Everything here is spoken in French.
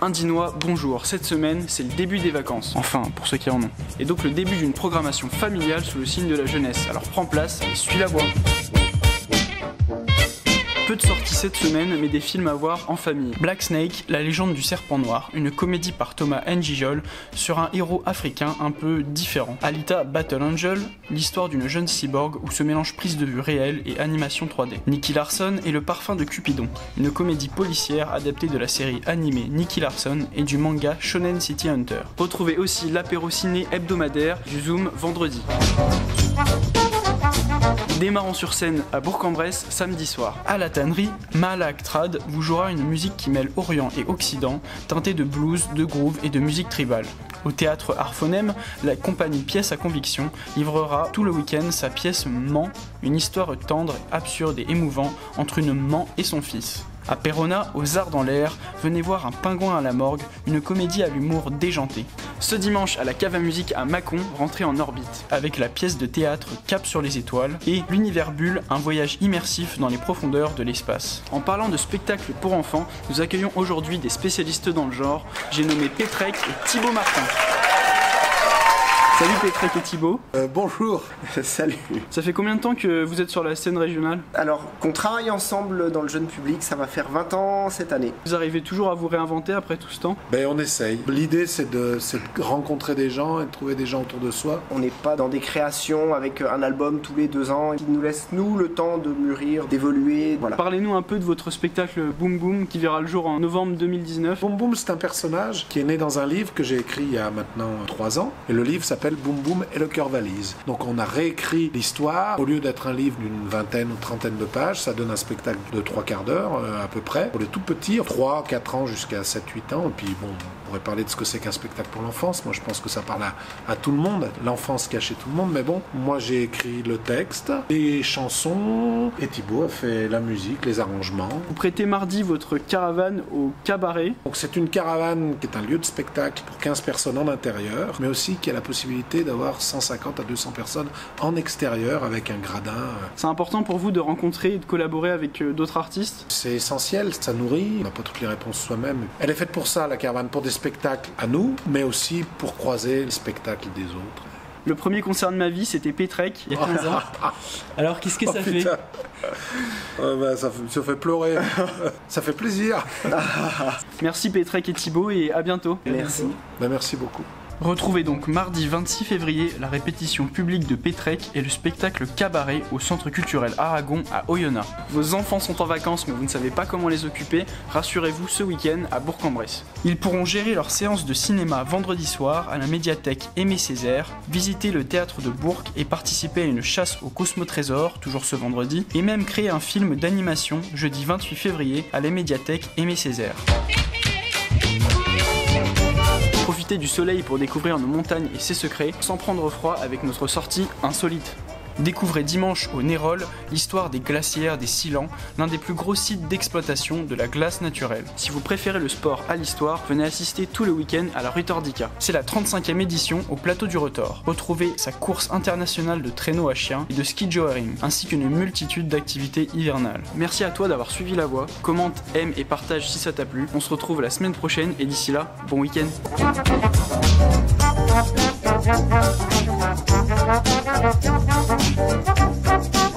Indinois, bonjour. Cette semaine, c'est le début des vacances. Enfin, pour ceux qui en ont. Et donc le début d'une programmation familiale sous le signe de la jeunesse. Alors prends place et suis la voie. Peu de sorties cette semaine, mais des films à voir en famille. Black Snake, la légende du serpent noir, une comédie par Thomas N'Gijol sur un héros africain un peu différent. Alita Battle Angel, l'histoire d'une jeune cyborg où se mélangent prise de vue réelle et animation 3D. Nicky Larson et le parfum de Cupidon, une comédie policière adaptée de la série animée Nicky Larson et du manga Shonen City Hunter. Retrouvez aussi l'apéro ciné hebdomadaire du Zoom vendredi. Démarrons sur scène à Bourg-en-Bresse samedi soir. À la tannerie, Malak Trad vous jouera une musique qui mêle Orient et Occident, teintée de blues, de groove et de musique tribale. Au théâtre Arphonème, la compagnie Pièce à Conviction livrera tout le week-end sa pièce Mans, une histoire tendre, absurde et émouvante entre une Mans et son fils. À Perona, aux Arts dans l'air, venez voir Un pingouin à la morgue, une comédie à l'humour déjanté. Ce dimanche à la Cave à musique à Mâcon, rentrez en orbite, avec la pièce de théâtre Cap sur les étoiles et l'univers Bulle, un voyage immersif dans les profondeurs de l'espace. En parlant de spectacles pour enfants, nous accueillons aujourd'hui des spécialistes dans le genre. J'ai nommé Pétrec et Thibaut Martin. Salut Pétrec et Thibaut. Bonjour. Salut. Ça fait combien de temps que vous êtes sur la scène régionale ? Alors, qu'on travaille ensemble dans le jeune public, ça va faire 20 ans cette année. Vous arrivez toujours à vous réinventer après tout ce temps ? On essaye. L'idée, c'est de rencontrer des gens et de trouver des gens autour de soi. On n'est pas dans des créations avec un album tous les 2 ans qui nous laisse, nous, le temps de mûrir, d'évoluer. Voilà. Parlez-nous un peu de votre spectacle Boom Boom qui verra le jour en novembre 2019. Boom Boom, c'est un personnage qui est né dans un livre que j'ai écrit il y a maintenant 3 ans. Et le livre s'appelle Boom Boom et le cœur valise. Donc on a réécrit l'histoire. Au lieu d'être un livre d'une vingtaine ou trentaine de pages, ça donne un spectacle de 3/4 d'heure à peu près. Pour les tout petits, 3, 4 ans jusqu'à 7, 8 ans. Et puis bon, on pourrait parler de ce que c'est qu'un spectacle pour l'enfance. Moi je pense que ça parle à tout le monde. L'enfance cachée tout le monde. Mais bon, moi j'ai écrit le texte, les chansons, et Thibaut a fait la musique, les arrangements. Vous prêtez mardi votre caravane au cabaret. Donc c'est une caravane qui est un lieu de spectacle pour 15 personnes en intérieur, mais aussi qui a la possibilité d'avoir 150 à 200 personnes en extérieur avec un gradin. C'est important pour vous de rencontrer et de collaborer avec d'autres artistes ? C'est essentiel, ça nourrit, on n'a pas toutes les réponses soi-même. Elle est faite pour ça, la caravane, pour des spectacles à nous, mais aussi pour croiser les spectacles des autres. Le premier concert de ma vie, c'était Pétrec, il y a 15 ans. Alors qu'est-ce que ça fait ? Ça fait pleurer. Ça fait plaisir. Merci Pétrec et Thibaut et à bientôt. Merci. Merci beaucoup. Retrouvez donc mardi 26 février la répétition publique de Pétrec et le spectacle Cabaret au Centre culturel Aragon à Oyonnax. Vos enfants sont en vacances mais vous ne savez pas comment les occuper, rassurez-vous ce week-end à Bourg-en-Bresse. Ils pourront gérer leur séance de cinéma vendredi soir à la médiathèque Aimé Césaire, visiter le théâtre de Bourg et participer à une chasse au Cosmotrésor, toujours ce vendredi, et même créer un film d'animation jeudi 28 février à la médiathèque Aimé Césaire. Profitez du soleil pour découvrir nos montagnes et ses secrets, sans prendre froid avec notre sortie insolite. Découvrez dimanche au Nérol l'histoire des glacières des Silans, l'un des plus gros sites d'exploitation de la glace naturelle. Si vous préférez le sport à l'histoire, venez assister tout le week-end à la Rutordica. C'est la 35e édition au plateau du Retors. Retrouvez sa course internationale de traîneau à chiens et de ski joering, ainsi qu'une multitude d'activités hivernales. Merci à toi d'avoir suivi la voie, commente, aime et partage si ça t'a plu. On se retrouve la semaine prochaine et d'ici là, bon week-end. Thank you.